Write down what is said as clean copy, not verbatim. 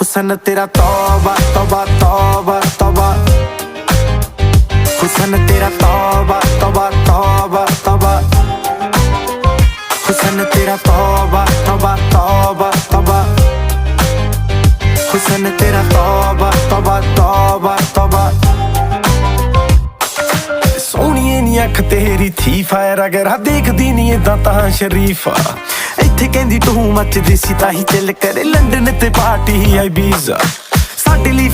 हुसन तेरा तौबा तौबा तौबा तौबा, हुसन तेरा तौबा तौबा तौबा तौबा, हुसन तेरा तौबा तौबा तौबा तौबा, हुसन तेरा तौबा तौबा तौबा तौबा। सोहणीए नी अख तेरी थी फायर अगर देखदी नी इदां तां शरीफा। इत्थे कहंदी तू मचदी सी ताही चिल करे लंडन ते पार्टी आई बीजा। साडे ਲਈ